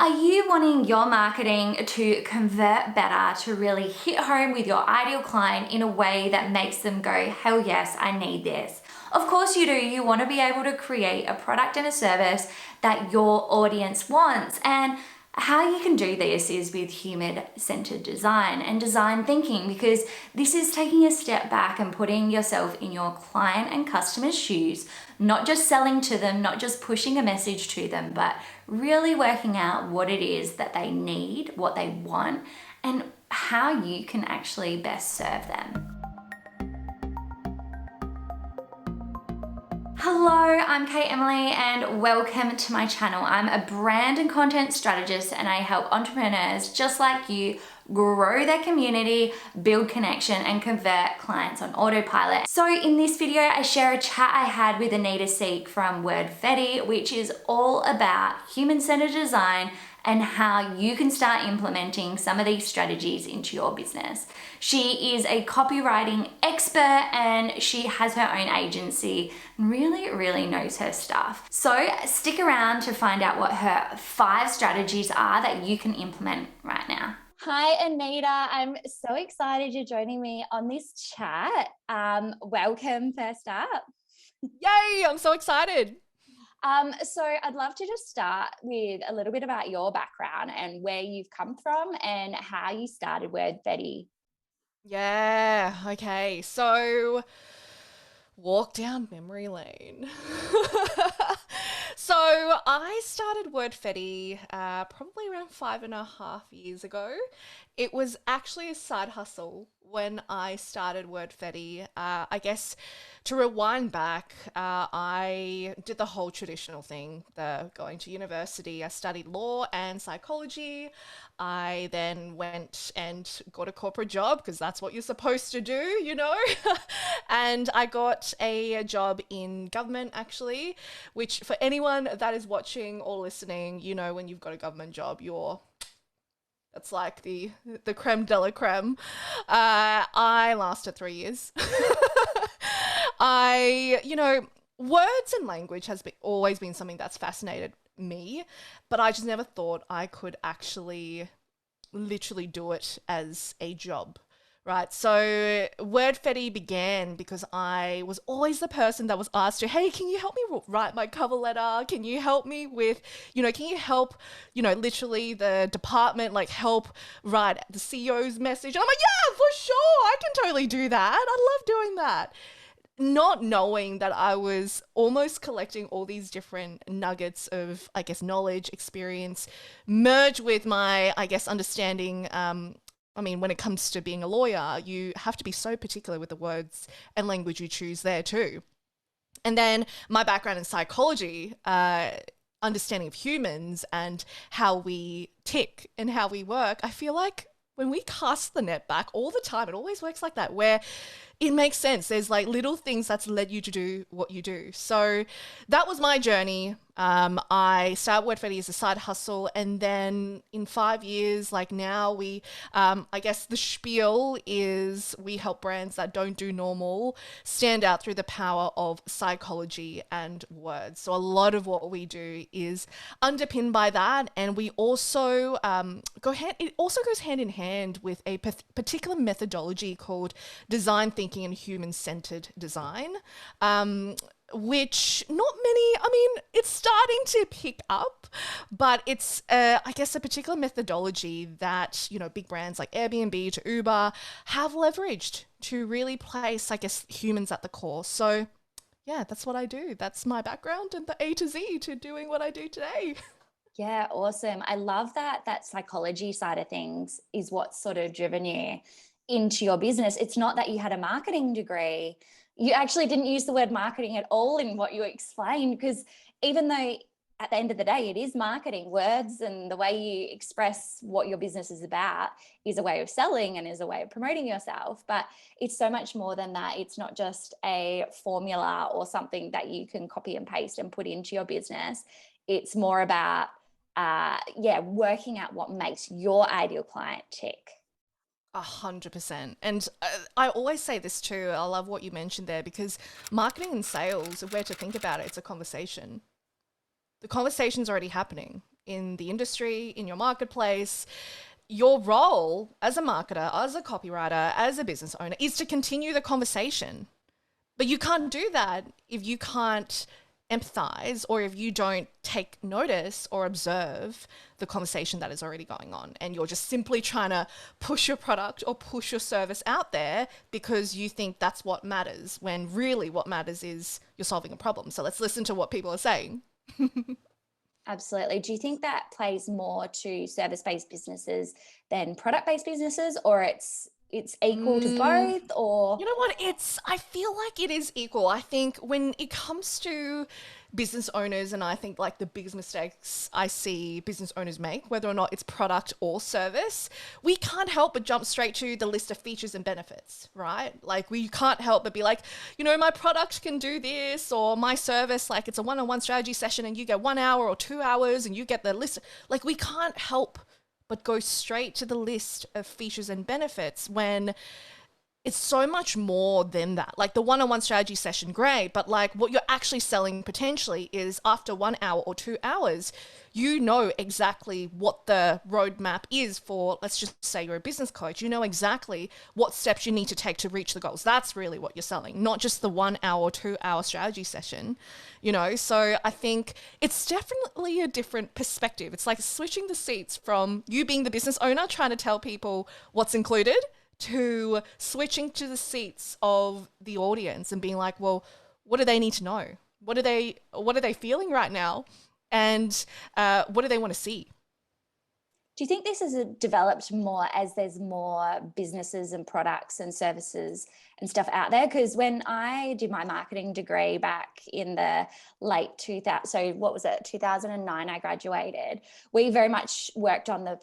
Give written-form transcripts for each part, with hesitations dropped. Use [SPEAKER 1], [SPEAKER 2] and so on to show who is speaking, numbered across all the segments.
[SPEAKER 1] Are you wanting your marketing to convert better, to really hit home with your ideal client in a way that makes them go, hell yes, I need this? Of course you do. You want to be able to create a product and a service that your audience wants. And how you can do this is with human-centered design and design thinking, because this is taking a step back and putting yourself in your client and customer's shoes, not just selling to them, not just pushing a message to them, but really working out what it is that they need, what they want, and how you can actually best serve them. Hello, I'm Kate Emily and welcome to my channel. I'm a brand and content strategist and I help entrepreneurs just like you grow their community, build connection and convert clients on autopilot. So in this video, I share a chat I had with Anita Siek from Wordfetti, which is all about human-centered design and how you can start implementing some of these strategies into your business. She is a copywriting expert and she has her own agency and really knows her stuff. So stick around to find out what her 5 strategies are that you can implement right now. Hi, Anita. I'm so excited you're joining me on this chat. Welcome first up.
[SPEAKER 2] Yay, I'm so excited.
[SPEAKER 1] So I'd love to just start with a little bit about your background and where you've come from and how you started Wordfetti.
[SPEAKER 2] Yeah, okay. So walk down memory lane. So I started Wordfetti probably around 5.5 years ago. It was actually a side hustle when I started Wordfetti. I guess to rewind back, I did the whole traditional thing, the going to university. I studied law and psychology. I then went and got a corporate job because that's what you're supposed to do, you know? And I got a job in government actually, which for anyone that is watching or listening, you know, when you've got a government job, it's like the creme de la creme. I lasted 3 years. Words and language has always been something that's fascinated me, but I just never thought I could actually literally do it as a job. Right, so Wordfetti began because I was always the person that was asked to, hey, can you help me write my cover letter? Can you help me with, can you help, literally the department, like help write the CEO's message? And I'm like, yeah, for sure, I can totally do that. I love doing that. Not knowing that I was almost collecting all these different nuggets of, I guess, knowledge, experience, merged with my, I guess, understanding. When it comes to being a lawyer, you have to be so particular with the words and language you choose there too. And then my background in psychology, understanding of humans and how we tick and how we work, I feel like when we cast the net back all the time, it always works like that, where it makes sense. There's like little things that's led you to do what you do. So that was my journey. I started Wordfetti as a side hustle, and then in 5 years, like now I guess the spiel is we help brands that don't do normal stand out through the power of psychology and words. So a lot of what we do is underpinned by that, and we also it also goes hand in hand with a particular methodology called design thinking and human-centered design. Which not many, it's starting to pick up, but it's, I guess, a particular methodology that, big brands like Airbnb to Uber have leveraged to really place, I guess, humans at the core. So yeah, that's what I do. That's my background and the A to Z to doing what I do today.
[SPEAKER 1] Yeah, awesome. I love that psychology side of things is what's sort of driven you into your business. It's not that you had a marketing degree. You actually didn't use the word marketing at all in what you explained, because even though at the end of the day, it is marketing, words and the way you express what your business is about is a way of selling and is a way of promoting yourself. But it's so much more than that. It's not just a formula or something that you can copy and paste and put into your business. It's more about, working out what makes your ideal client tick.
[SPEAKER 2] 100%. And I always say this too. I love what you mentioned there, because marketing and sales, where to think about it, it's a conversation. The conversation's already happening. in the industry, in your marketplace, your role as a marketer, as a copywriter, as a business owner is to continue the conversation. But you can't do that if you can't empathize or if you don't take notice or observe the conversation that is already going on, and you're just simply trying to push your product or push your service out there because you think that's what matters, when really what matters is you're solving a problem. So let's listen to what people are saying.
[SPEAKER 1] Absolutely. Do you think that plays more to service-based businesses than product-based businesses, or it's equal to both, or?
[SPEAKER 2] You know what? I feel like it is equal. I think when it comes to business owners, and I think like the biggest mistakes I see business owners make, whether or not it's product or service, we can't help but jump straight to the list of features and benefits, right? Like we can't help but be like, my product can do this, or my service, like it's a one-on-one strategy session and you get 1 hour or 2 hours and you get the list. Like we can't help but go straight to the list of features and benefits when it's so much more than that. Like the one-on-one strategy session, great, but like what you're actually selling potentially is after 1 hour or 2 hours, you know exactly what the roadmap is for, let's just say you're a business coach, you know exactly what steps you need to take to reach the goals. That's really what you're selling, not just the 1 hour or 2 hour strategy session, So I think it's definitely a different perspective. It's like switching the seats from you being the business owner, trying to tell people what's included, to switching to the seats of the audience and being like, well, what do they need to know? What are they feeling right now? And what do they want to see?
[SPEAKER 1] Do you think this has developed more as there's more businesses and products and services and stuff out there? Because when I did my marketing degree back in the late 2000, so what was it, 2009, I graduated, we very much worked on the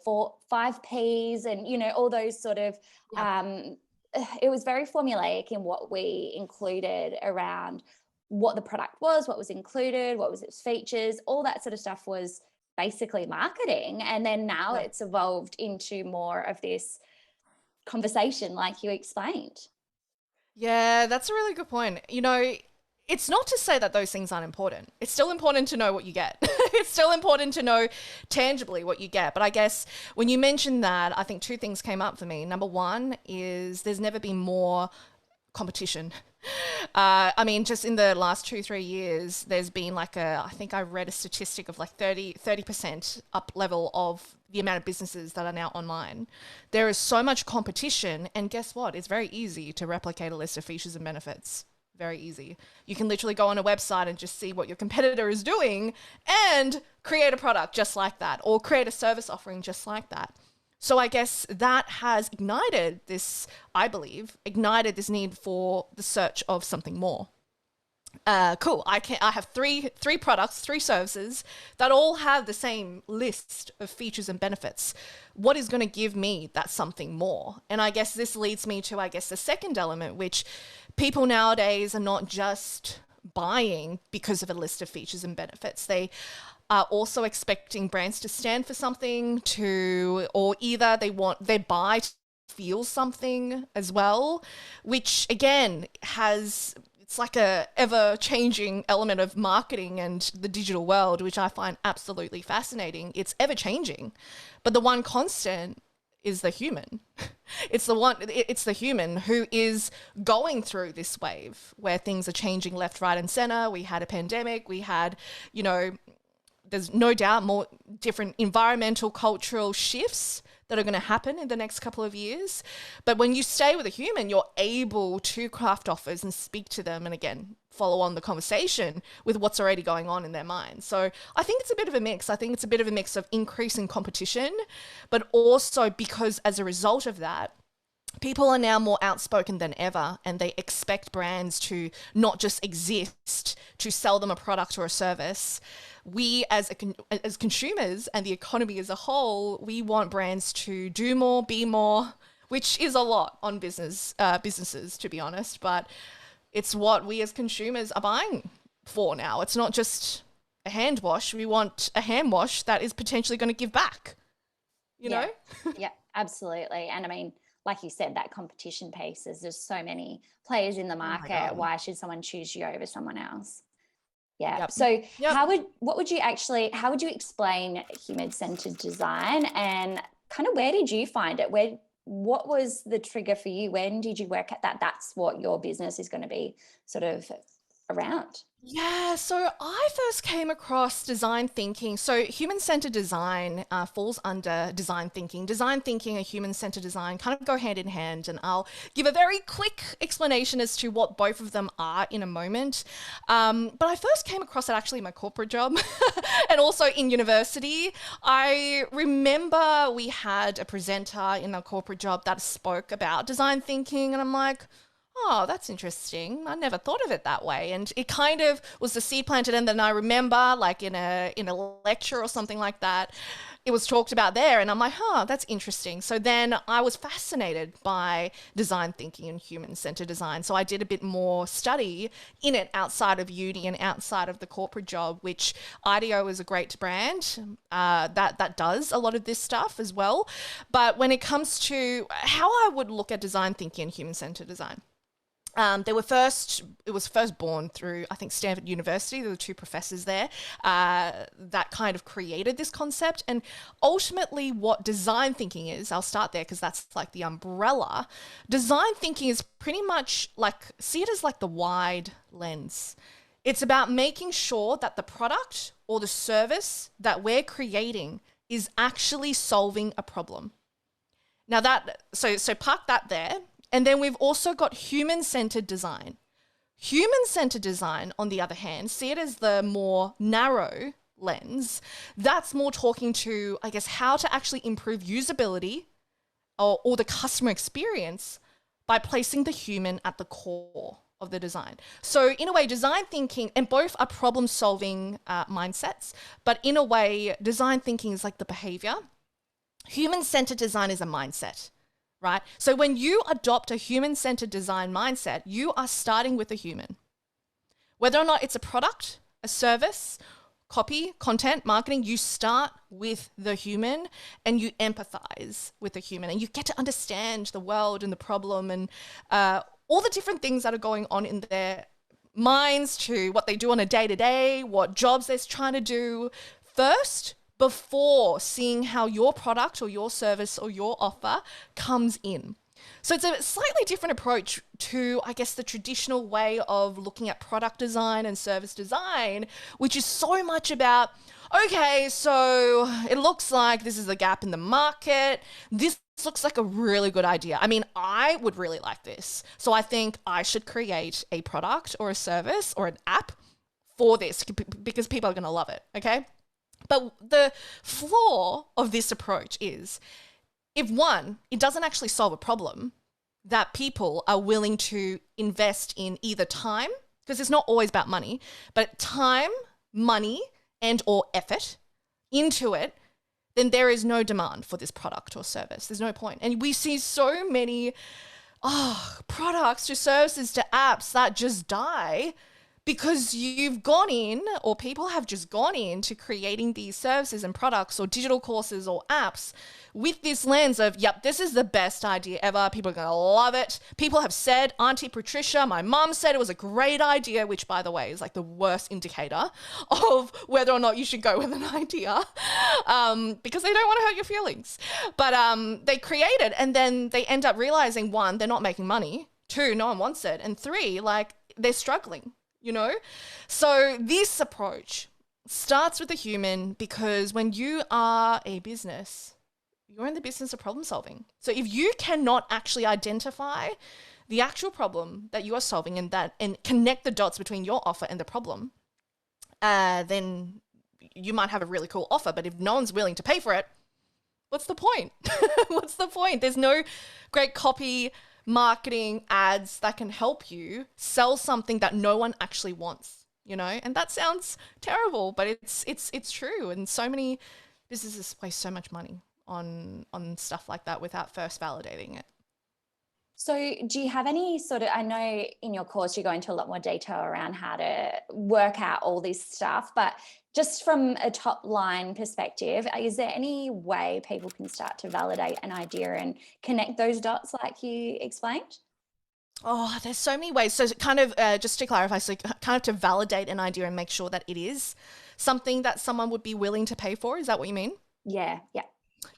[SPEAKER 1] 5 Ps and, all those sort of, it was very formulaic in what we included around what the product was, what was included, what was its features, all that sort of stuff was basically marketing. And then now it's evolved into more of this conversation like you explained.
[SPEAKER 2] Yeah, that's a really good point. It's not to say that those things aren't important. It's still important to know what you get. It's still important to know tangibly what you get. But I guess when you mentioned that, I think 2 things came up for me. Number 1 is there's never been more competition. Just in the last 2-3 years, there's been I think I read a statistic of like 30% up level of the amount of businesses that are now online. There is so much competition, and guess what? It's very easy to replicate a list of features and benefits. Very easy. You can literally go on a website and just see what your competitor is doing and create a product just like that, or create a service offering just like that. So I guess that has ignited this need for the search of something more. Cool. I have three products, 3 services that all have the same list of features and benefits. What is going to give me that something more? And I guess this leads me to, the second element, which people nowadays are not just buying because of a list of features and benefits. They are also expecting brands to stand for something, or either they buy to feel something as well, which again it's like a ever-changing element of marketing and the digital world, which I find absolutely fascinating. It's ever-changing, but the one constant is the human. It's the human who is going through this wave where things are changing left, right, and center. We had a pandemic. We had, there's no doubt more different environmental, cultural shifts that are going to happen in the next couple of years. But when you stay with a human, you're able to craft offers and speak to them and, again, follow on the conversation with what's already going on in their mind. So I think it's a bit of a mix. I think it's a bit of a mix of increasing competition, but also because as a result of that, people are now more outspoken than ever, and they expect brands to not just exist to sell them a product or a service. We as consumers and the economy as a whole, we want brands to do more, be more, which is a lot on businesses, to be honest. But it's what we as consumers are buying for now. It's not just a hand wash. We want a hand wash that is potentially going to give back, you know?
[SPEAKER 1] Yeah, absolutely. And like you said, that competition piece is there's so many players in the market. Why should someone choose you over someone else? Yeah.
[SPEAKER 2] Yep.
[SPEAKER 1] So
[SPEAKER 2] Yep.
[SPEAKER 1] how would you explain human-centered design, and kind of where did you find it? What was the trigger for you? When did you work at that? That's what your business is going to be sort of around.
[SPEAKER 2] Yeah, so I first came across design thinking. So human-centered design falls under design thinking. Design thinking and human-centered design kind of go hand in hand, and I'll give a very quick explanation as to what both of them are in a moment. But I first came across it actually in my corporate job and also in university. I remember we had a presenter in our corporate job that spoke about design thinking, and I'm like, oh, that's interesting. I never thought of it that way. And it kind of was the seed planted. And then I remember like in a lecture or something like that, it was talked about there. And I'm like, that's interesting. So then I was fascinated by design thinking and human-centered design. So I did a bit more study in it outside of uni and outside of the corporate job, which IDEO is a great brand that does a lot of this stuff as well. But when it comes to how I would look at design thinking and human-centered design, it was first born through, I think, Stanford University. There were two professors there that kind of created this concept. And ultimately what design thinking is, I'll start there because that's like the umbrella. Design thinking is pretty much like, see it as like the wide lens. It's about making sure that the product or the service that we're creating is actually solving a problem. Now so park that there. And then we've also got human-centered design. Human-centered design, on the other hand, see it as the more narrow lens. That's more talking to, I guess, how to actually improve usability or the customer experience by placing the human at the core of the design. So in a way, design thinking, and both are problem-solving mindsets, but in a way, design thinking is like the behavior. Human-centered design is a mindset. Right? So when you adopt a human-centered design mindset, you are starting with a human. Whether or not it's a product, a service, copy, content, marketing, you start with the human and you empathize with the human and you get to understand the world and the problem and all the different things that are going on in their minds, to what they do on a day-to-day, what jobs they're trying to do first, before seeing how your product or your service or your offer comes in. So it's a slightly different approach to, I guess, the traditional way of looking at product design and service design, which is so much about, okay, so it looks like this is a gap in the market. This looks like a really good idea. I mean, I would really like this. So I think I should create a product or a service or an app for this because people are going to love it, okay? But the flaw of this approach is, if one, it doesn't actually solve a problem that people are willing to invest in either time, because it's not always about money, but time, money, and or effort into it, then there is no demand for this product or service. There's no point. And we see so many products to services to apps that just die because you've gone in, or people have just gone into creating these services and products or digital courses or apps with this lens of, yep, this is the best idea ever. People are going to love it. People have said, Auntie Patricia, my mum said it was a great idea, which, by the way, is like the worst indicator of whether or not you should go with an idea because they don't want to hurt your feelings. But they create it and then they end up realizing, one, they're not making money. Two, no one wants it. And three, like, they're struggling. You know, so this approach starts with the human, because when you are a business, you're in the business of problem solving. So if you cannot actually identify the actual problem that you are solving and connect the dots between your offer and the problem, then you might have a really cool offer. But if no one's willing to pay for it, what's the point? What's the point? There's no great copy, marketing, ads that can help you sell something that no one actually wants, you know? And that sounds terrible, but it's true. And so many businesses waste so much money on stuff like that without first validating it.
[SPEAKER 1] So do you have any sort of, I know in your course you go into a lot more detail around how to work out all this stuff, but just from a top line perspective, is there any way people can start to validate an idea and connect those dots like you explained?
[SPEAKER 2] Oh, there's so many ways. So kind of just to clarify, so kind of to validate an idea and make sure that it is something that someone would be willing to pay for. Is that what you mean?
[SPEAKER 1] Yeah, yeah.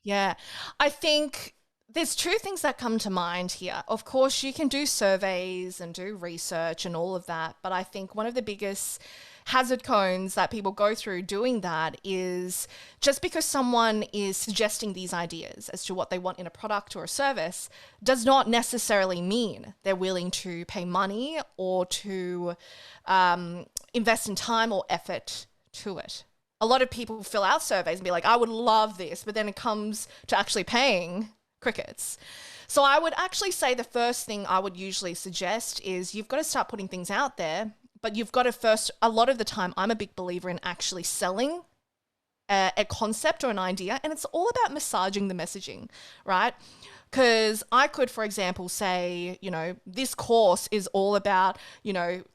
[SPEAKER 2] Yeah. I think there's two things that come to mind here. Of course, you can do surveys and do research and all of that, but I think one of the biggest hazard cones that people go through doing that is just because someone is suggesting these ideas as to what they want in a product or a service does not necessarily mean they're willing to pay money or to invest in time or effort to it. A lot of people fill out surveys and be like, I would love this, but then it comes to actually paying, crickets. So I would actually say the first thing I would usually suggest is you've got to start putting things out there, but you've got to first, a lot of the time, I'm a big believer in actually selling a concept or an idea, and it's all about massaging the messaging, right? Because I could, for example, say, this course is all about,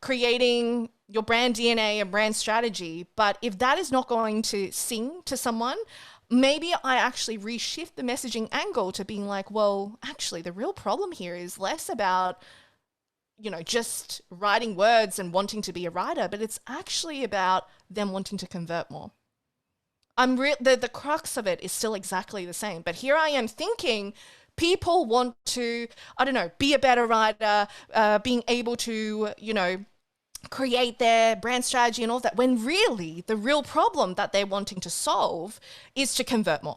[SPEAKER 2] creating your brand DNA and brand strategy. But if that is not going to sing to someone, maybe I actually reshift the messaging angle to being like, well, actually, the real problem here is less about, just writing words and wanting to be a writer, but it's actually about them wanting to convert more. The crux of it is still exactly the same. But here I am thinking people want to, I don't know, be a better writer, being able to, create their brand strategy and all that, when really the real problem that they're wanting to solve is to convert more.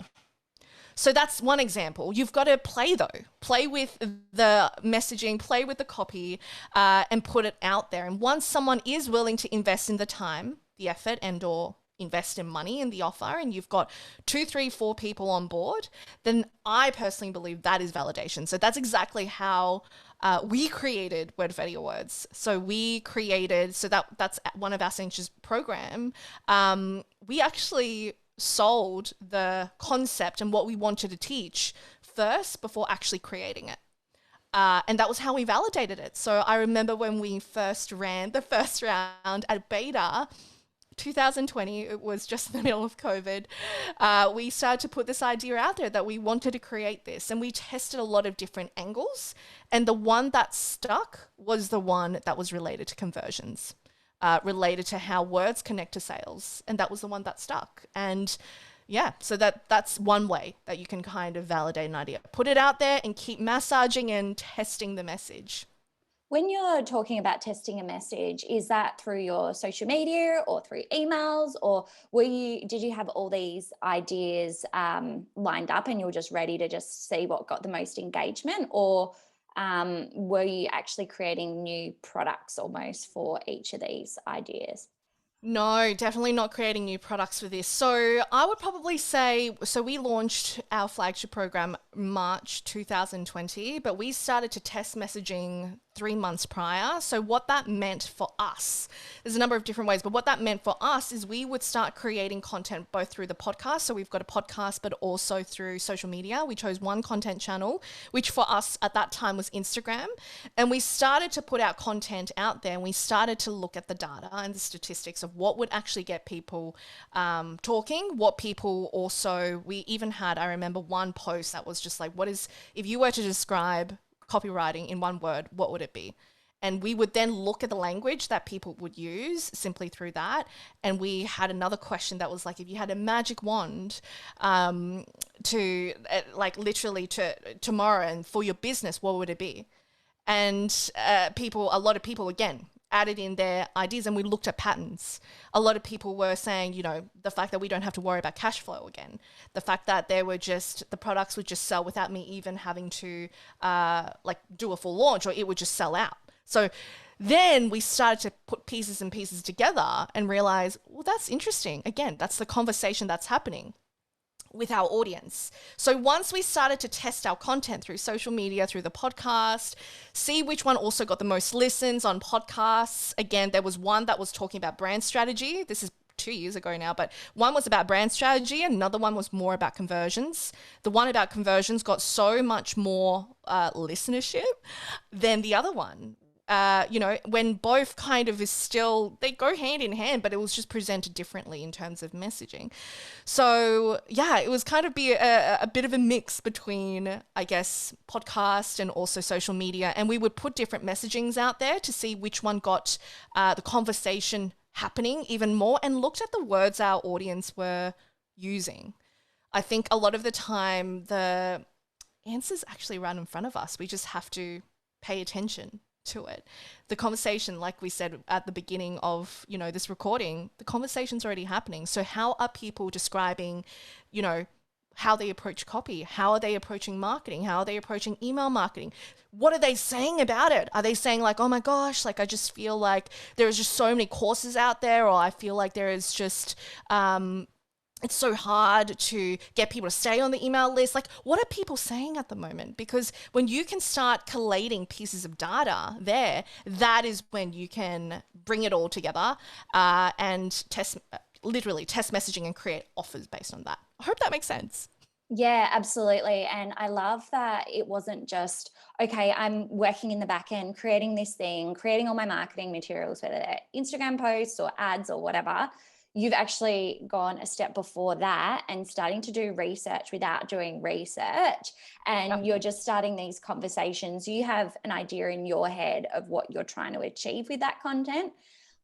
[SPEAKER 2] So that's one example. You've got to play with the messaging, play with the copy, and put it out there. And once someone is willing to invest in the time, the effort, and or invest in money in the offer, and you've got 2, 3, 4 people on board, then I personally believe that is validation. So that's exactly how we created Wordfetti Awards. So we created, that's one of our signatures program. We actually sold the concept and what we wanted to teach first before actually creating it. And that was how we validated it. So I remember when we first ran the first round at beta, 2020, it was just in the middle of COVID, we started to put this idea out there that we wanted to create this, and we tested a lot of different angles, and the one that stuck was the one that was related to conversions, related to how words connect to sales, and that was the one that stuck. And yeah, so that's one way that you can kind of validate an idea. Put it out there and keep massaging and testing the message.
[SPEAKER 1] When you're talking about testing a message, is that through your social media or through emails, or did you have all these ideas lined up and you were just ready to just see what got the most engagement, or were you actually creating new products almost for each of these ideas?
[SPEAKER 2] No, definitely not creating new products for this. So I would probably say, so we launched our flagship program March 2020, but we started to test messaging 3 months prior. So what that meant for us, there's a number of different ways, but what that meant for us is we would start creating content both through the podcast. So we've got a podcast, but also through social media. We chose one content channel, which for us at that time was Instagram. And we started to put our content out there, and we started to look at the data and the statistics of what would actually get people talking, what people also, we even had, I remember one post that was just like, if you were to describe copywriting in one word, what would it be? And we would then look at the language that people would use simply through that. And we had another question that was like, if you had a magic wand to literally to tomorrow and for your business, what would it be? And a lot of people, again, added in their ideas, and we looked at patterns. A lot of people were saying, the fact that we don't have to worry about cash flow again, the fact that the products would just sell without me even having to do a full launch, or it would just sell out. So then we started to put pieces and pieces together and realize, well, that's interesting. Again, that's the conversation that's happening with our audience. So once we started to test our content through social media, through the podcast, see which one also got the most listens on podcasts. Again, there was one that was talking about brand strategy. This is 2 years ago now, but one was about brand strategy and another one was more about conversions. The one about conversions got so much more listenership than the other one. when both kind of is still, they go hand in hand, but it was just presented differently in terms of messaging. So yeah, it was kind of be a bit of a mix between, I guess, podcast and also social media. And we would put different messagings out there to see which one got the conversation happening even more, and looked at the words our audience were using. I think a lot of the time the answer's actually right in front of us. We just have to pay attention to it. The conversation, like we said at the beginning of, this recording, the conversation's already happening. So how are people describing, how they approach copy? How are they approaching marketing? How are they approaching email marketing? What are they saying about it? Are they saying like, oh my gosh, like I just feel like there's just so many courses out there, or I feel like there is just, it's so hard to get people to stay on the email list. Like, what are people saying at the moment? Because when you can start collating pieces of data there, that is when you can bring it all together and literally test messaging and create offers based on that. I hope that makes sense.
[SPEAKER 1] Yeah, absolutely. And I love that it wasn't just, okay, I'm working in the back end, creating this thing, creating all my marketing materials, whether they're Instagram posts or ads or whatever. You've actually gone a step before that and starting to do research without doing research. And you're just starting these conversations. You have an idea in your head of what you're trying to achieve with that content,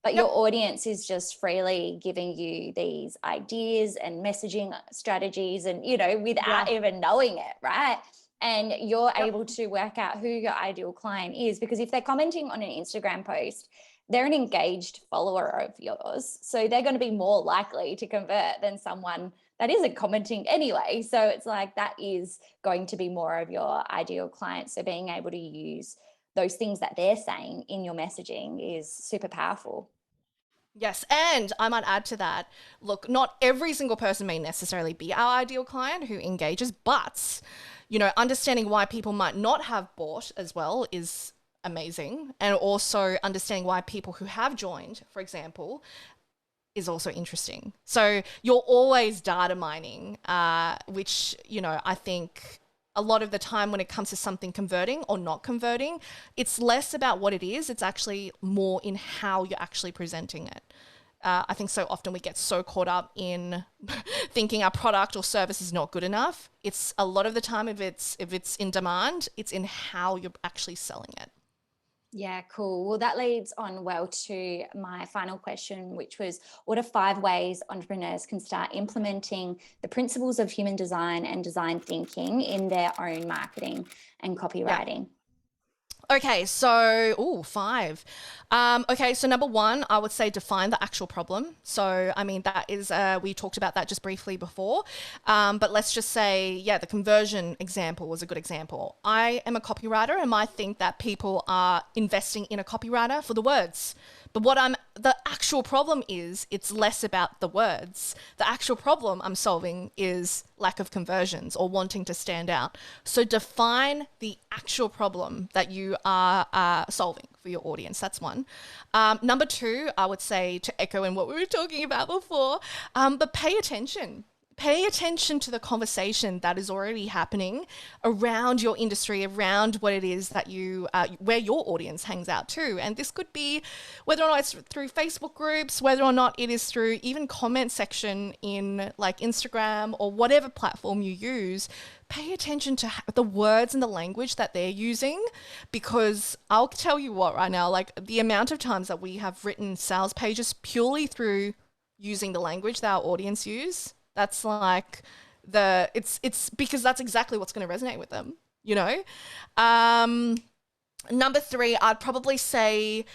[SPEAKER 1] but your audience is just freely giving you these ideas and messaging strategies and, without even knowing it, right? And you're able to work out who your ideal client is, because if they're commenting on an Instagram post, they're an engaged follower of yours. So they're going to be more likely to convert than someone that isn't commenting anyway. So it's like that is going to be more of your ideal client. So being able to use those things that they're saying in your messaging is super powerful.
[SPEAKER 2] Yes, and I might add to that, look, not every single person may necessarily be our ideal client who engages, but, understanding why people might not have bought as well is amazing. And also understanding why people who have joined, for example, is also interesting. So you're always data mining, which, I think a lot of the time when it comes to something converting or not converting, it's less about what it is. It's actually more in how you're actually presenting it. I think so often we get so caught up in thinking our product or service is not good enough. It's a lot of the time, if it's in demand, it's in how you're actually selling it.
[SPEAKER 1] Yeah, cool. Well, that leads on well to my final question, which was, what are 5 ways entrepreneurs can start implementing the principles of human design and design thinking in their own marketing and copywriting?
[SPEAKER 2] Okay, so, 5. Okay, so number 1, I would say define the actual problem. So, I mean, that is, we talked about that just briefly before, but let's just say, the conversion example was a good example. I am a copywriter and I think that people are investing in a copywriter for the words. But the actual problem is, it's less about the words. The actual problem I'm solving is lack of conversions or wanting to stand out. So define the actual problem that you are solving for your audience. That's 1. Number 2, I would say, to echo in what we were talking about before, but pay attention. Pay attention to the conversation that is already happening around your industry, around what it is that you, where your audience hangs out too. And this could be whether or not it's through Facebook groups, whether or not it is through even comment section in like Instagram or whatever platform you use. Pay attention to the words and the language that they're using, because I'll tell you what right now, like the amount of times that we have written sales pages purely through using the language that our audience use. That's like it's because that's exactly what's going to resonate with them, Number 3, I'd probably say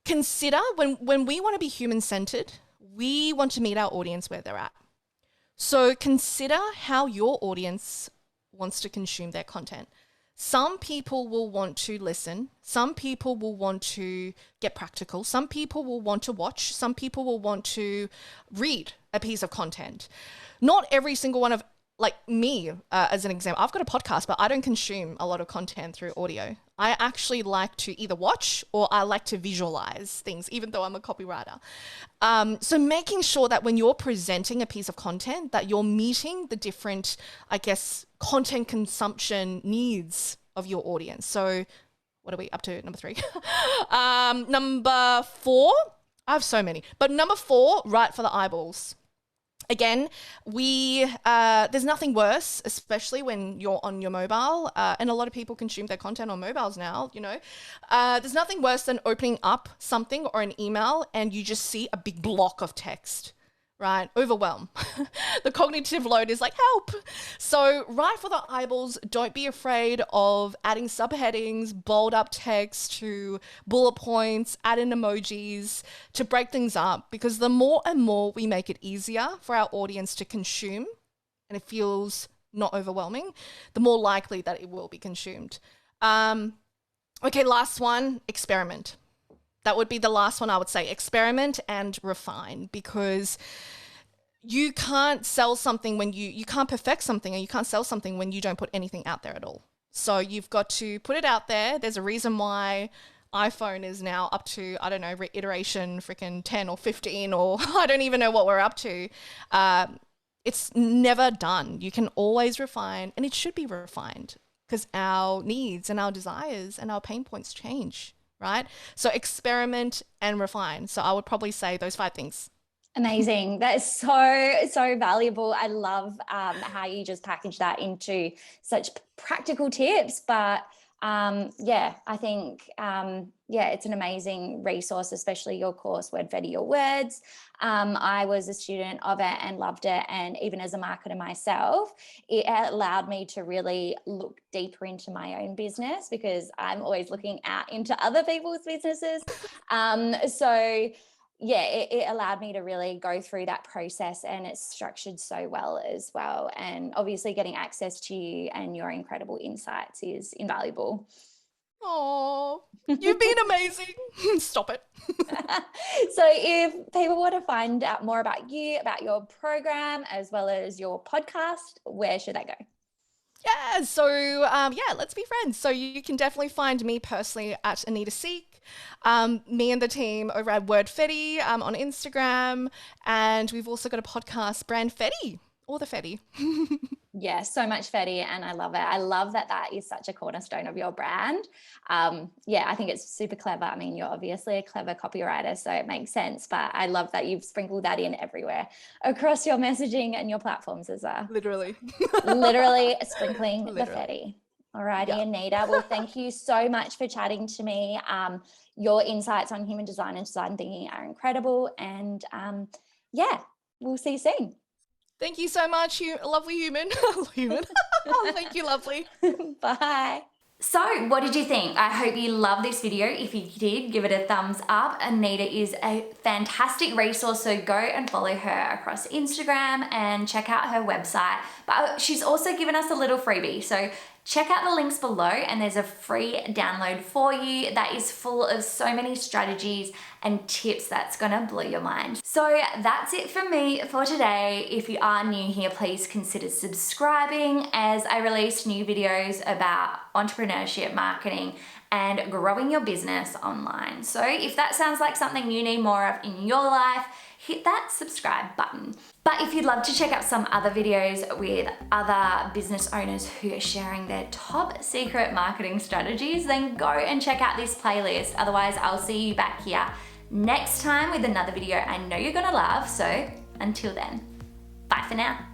[SPEAKER 2] consider when we want to be human-centered, we want to meet our audience where they're at. So consider how your audience wants to consume their content. Some people will want to listen. Some people will want to get practical. Some people will want to watch. Some people will want to read a piece of content. Not every single one of, like me, as an example, I've got a podcast, but I don't consume a lot of content through audio. I actually like to either watch or I like to visualize things, even though I'm a copywriter. So making sure that when you're presenting a piece of content, that you're meeting the different, I guess, content consumption needs of your audience. So What are we up to? Number 3. Number 4, I have so many, but number 4, write for the eyeballs. Again, there's nothing worse, especially when you're on your mobile, and a lot of people consume their content on mobiles now, there's nothing worse than opening up something or an email and you just see a big block of text, right? Overwhelm. The cognitive load is like, help. So write for the eyeballs. Don't be afraid of adding subheadings, bold up text to bullet points, add in emojis to break things up, because the more and more we make it easier for our audience to consume and it feels not overwhelming, the more likely that it will be consumed. Okay, last one, experiment. That would be the last one I would say. Experiment and refine, because you can't sell something when you can't perfect something, and you can't sell something when you don't put anything out there at all. So you've got to put it out there. There's a reason why iPhone is now up to, I don't know, iteration freaking 10 or 15, or I don't even know what we're up to. It's never done. You can always refine, and it should be refined because our needs and our desires and our pain points change. Right? So experiment and refine. So I would probably say those 5 things.
[SPEAKER 1] Amazing. That is so valuable. I love how you just package that into such practical tips. But I think, it's an amazing resource, especially your course, Wordfetti Your Words. I was a student of it and loved it. And even as a marketer myself, it allowed me to really look deeper into my own business, because I'm always looking out into other people's businesses. It allowed me to really go through that process, and it's structured so well as well. And obviously getting access to you and your incredible insights is invaluable.
[SPEAKER 2] Oh, you've been amazing. Stop it.
[SPEAKER 1] So if people want to find out more about you, about your program, as well as your podcast, where should they go?
[SPEAKER 2] Yeah, so let's be friends. So you can definitely find me personally at Anita Siek, me and the team over at Wordfetti on Instagram, and we've also got a podcast, Brand Fetti, or the Fetti.
[SPEAKER 1] Yeah, so much Fetti, and I love it. I love that is such a cornerstone of your brand. I think it's super clever. I mean, you're obviously a clever copywriter, so it makes sense, but I love that you've sprinkled that in everywhere across your messaging and your platforms as well.
[SPEAKER 2] Literally
[SPEAKER 1] sprinkling the Fetti. Alrighty, yeah. Anita, well, thank you so much for chatting to me. Your insights on human design and design thinking are incredible, and we'll see you soon.
[SPEAKER 2] Thank you so much, you lovely human. Thank you, lovely.
[SPEAKER 1] Bye. So what did you think? I hope you loved this video. If you did, give it a thumbs up. Anita is a fantastic resource, so go and follow her across Instagram and check out her website. But she's also given us a little freebie, so check out the links below, and there's a free download for you that is full of so many strategies and tips that's gonna blow your mind. So that's it for me for today. If you are new here, please consider subscribing, as I release new videos about entrepreneurship, marketing, and growing your business online. So if that sounds like something you need more of in your life, hit that subscribe button. But if you'd love to check out some other videos with other business owners who are sharing their top secret marketing strategies, then go and check out this playlist. Otherwise, I'll see you back here next time with another video I know you're gonna love. So until then, bye for now.